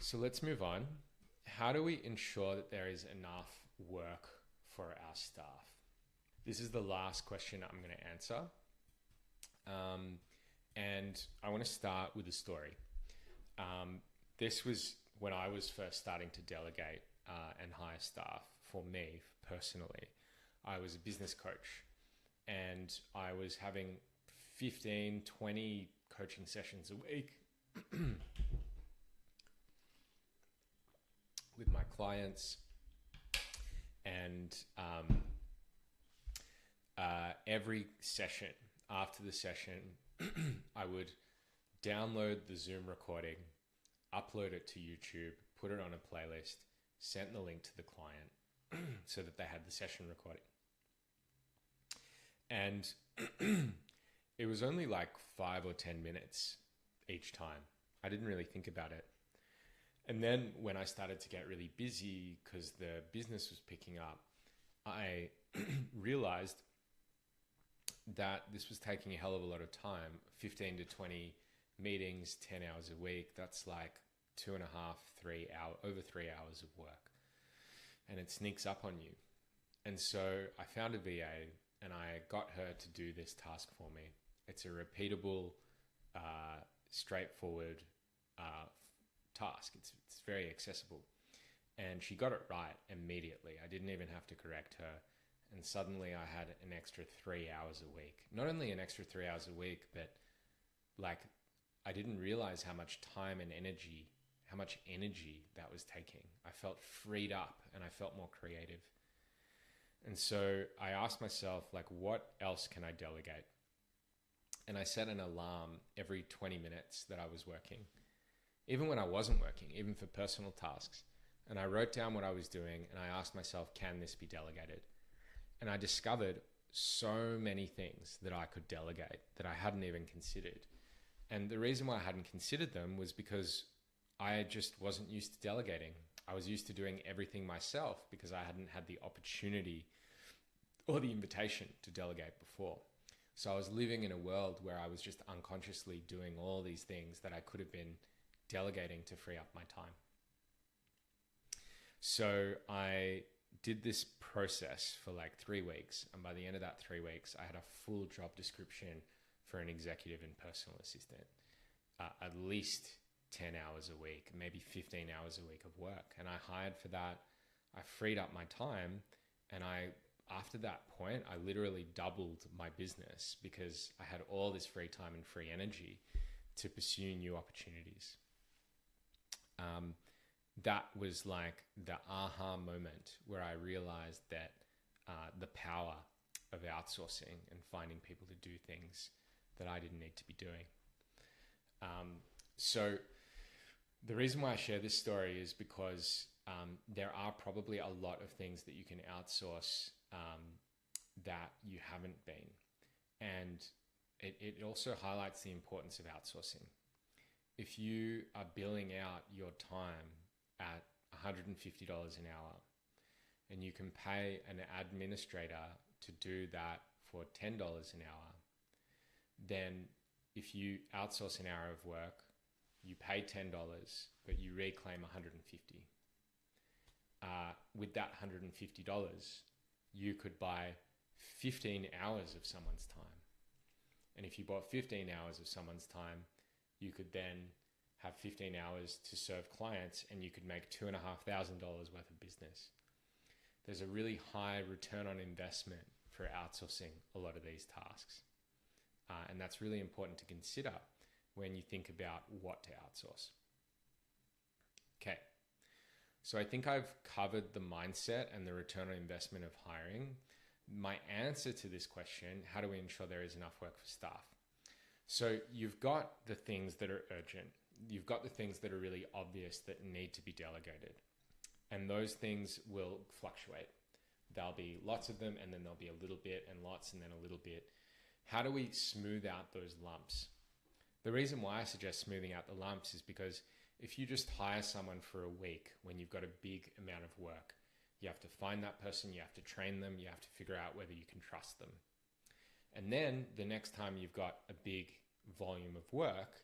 So let's move on. How do we ensure that there is enough work for our staff? This is the last question I'm going to answer. And I want to start with a story. This was when I was first starting to delegate and hire staff for me personally. I was a business coach and I was having 15, 20 coaching sessions a week with my clients. And every session, after the session, I would download the Zoom recording, upload it to YouTube, put it on a playlist, send the link to the client so that they had the session recording. And it was only like 5 or 10 minutes each time. I didn't really think about it. And then when I started to get really busy because the business was picking up, I realized that this was taking a hell of a lot of time. 15 to 20 meetings, 10 hours a week. That's like 2.5, 3 hours, over 3 hours of work. And it sneaks up on you. And so I found a VA and I got her to do this task for me. It's a repeatable, straightforward task. It's very accessible. And she got it right immediately. I didn't even have to correct her. And suddenly I had an extra 3 hours a week. Not only an extra 3 hours a week, but like I didn't realize how much time and energy, how much energy that was taking. I felt freed up and I felt more creative. And so I asked myself, like, what else can I delegate? And I set an alarm every 20 minutes that I was working, even when I wasn't working, even for personal tasks. And I wrote down what I was doing and I asked myself, can this be delegated? And I discovered so many things that I could delegate that I hadn't even considered. And the reason why I hadn't considered them was because I just wasn't used to delegating. I was used to doing everything myself because I hadn't had the opportunity or the invitation to delegate before. So I was living in a world where I was just unconsciously doing all these things that I could have been delegating to free up my time. So I did this process for like 3 weeks. And by the end of that 3 weeks, I had a full job description for an executive and personal assistant, at least 10 hours a week, maybe 15 hours a week of work. And I hired for that. I freed up my time. And after that point, I literally doubled my business because I had all this free time and free energy to pursue new opportunities. That was like the aha moment where I realized that the power of outsourcing and finding people to do things that I didn't need to be doing. So the reason why I share this story is because there are probably a lot of things that you can outsource that you haven't been. And it also highlights the importance of outsourcing. If you are billing out your time at $150 an hour and you can pay an administrator to do that for $10 an hour, then if you outsource an hour of work, you pay $10, but you reclaim $150. With that $150, you could buy 15 hours of someone's time. And if you bought 15 hours of someone's time, you could then have 15 hours to serve clients and you could make $2,500 worth of business. There's a really high return on investment for outsourcing a lot of these tasks. And that's really important to consider when you think about what to outsource. Okay. So I think I've covered the mindset and the return on investment of hiring. My answer to this question, how do we ensure there is enough work for staff? So you've got the things that are urgent. You've got the things that are really obvious that need to be delegated. And those things will fluctuate. There'll be lots of them and then there'll be a little bit and lots and then a little bit. How do we smooth out those lumps? The reason why I suggest smoothing out the lumps is because if you just hire someone for a week when you've got a big amount of work, you have to find that person, you have to train them, you have to figure out whether you can trust them. And then the next time you've got a big volume of work,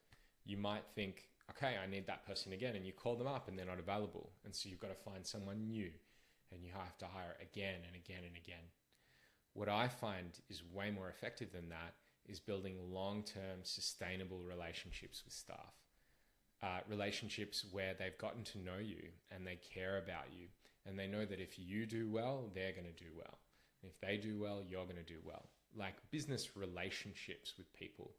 you might think, okay, I need that person again, and you call them up and they're not available. And so you've got to find someone new and you have to hire again and again and again. What I find is way more effective than that is building long-term sustainable relationships with staff. Relationships where they've gotten to know you and they care about you and they know that if you do well, they're going to do well. And if they do well, you're going to do well. Like business relationships with people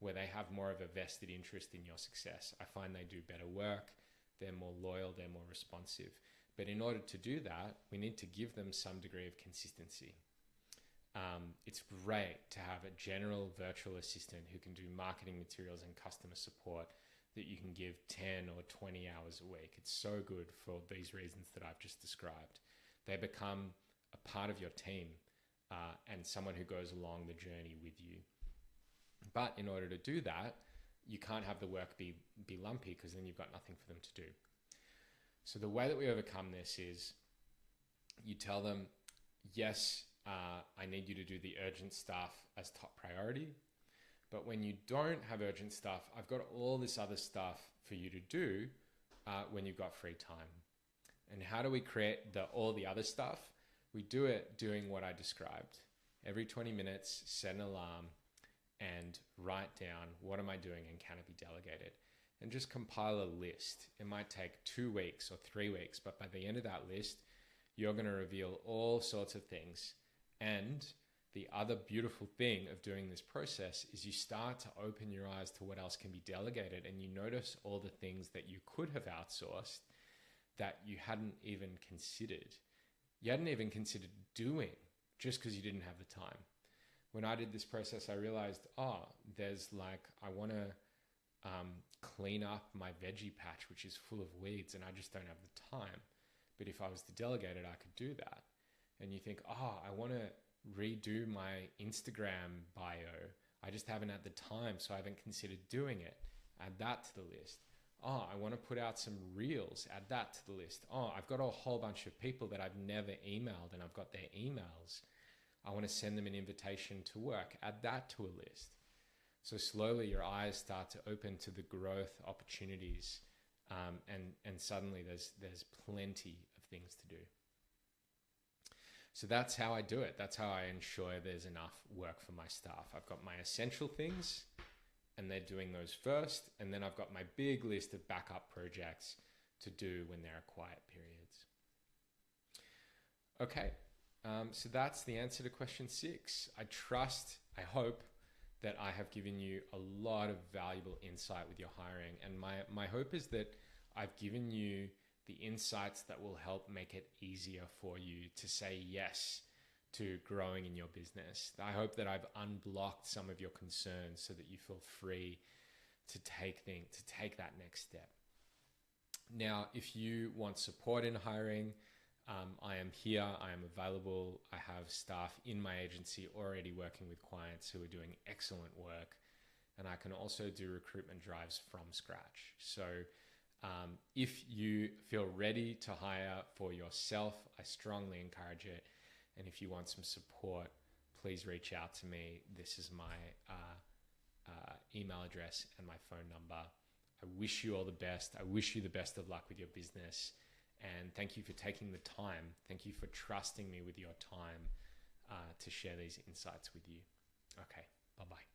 where they have more of a vested interest in your success. I find they do better work, they're more loyal, they're more responsive. But in order to do that, we need to give them some degree of consistency. It's great to have a general virtual assistant who can do marketing materials and customer support that you can give 10 or 20 hours a week. It's so good for these reasons that I've just described. They become a part of your team and someone who goes along the journey with you. But in order to do that, you can't have the work be lumpy because then you've got nothing for them to do. So the way that we overcome this is you tell them, yes, I need you to do the urgent stuff as top priority. But when you don't have urgent stuff, I've got all this other stuff for you to do when you've got free time. And how do we create all the other stuff? We do it doing what I described. Every 20 minutes, set an alarm and write down, what am I doing and can it be delegated? And just compile a list. It might take 2 weeks or 3 weeks, but by the end of that list, you're going to reveal all sorts of things. And the other beautiful thing of doing this process is you start to open your eyes to what else can be delegated, and you notice all the things that you could have outsourced that you hadn't even considered. You hadn't even considered doing just because you didn't have the time. When I did this process, I realized, there's I want to clean up my veggie patch, which is full of weeds, and I just don't have the time. But if I was to delegate it, I could do that. And you think, I want to redo my Instagram bio. I just haven't had the time, so I haven't considered doing it. Add that to the list. I want to put out some reels. Add that to the list. I've got a whole bunch of people that I've never emailed and I've got their emails. I want to send them an invitation to work. Add that to a list. So slowly your eyes start to open to the growth opportunities, and suddenly there's plenty of things to do. So that's how I do it. That's how I ensure there's enough work for my staff. I've got my essential things and they're doing those first. And then I've got my big list of backup projects to do when there are quiet periods. Okay, so that's the answer to question 6. I hope that I have given you a lot of valuable insight with your hiring. And my hope is that I've given you the insights that will help make it easier for you to say yes to growing in your business. I hope that I've unblocked some of your concerns so that you feel free to take that next step. Now, if you want support in hiring, I am here, I am available. I have staff in my agency already working with clients who are doing excellent work. And I can also do recruitment drives from scratch. So if you feel ready to hire for yourself, I strongly encourage it. And if you want some support, please reach out to me. This is my email address and my phone number. I wish you all the best. I wish you the best of luck with your business. And thank you for taking the time. Thank you for trusting me with your time to share these insights with you. Okay, bye-bye.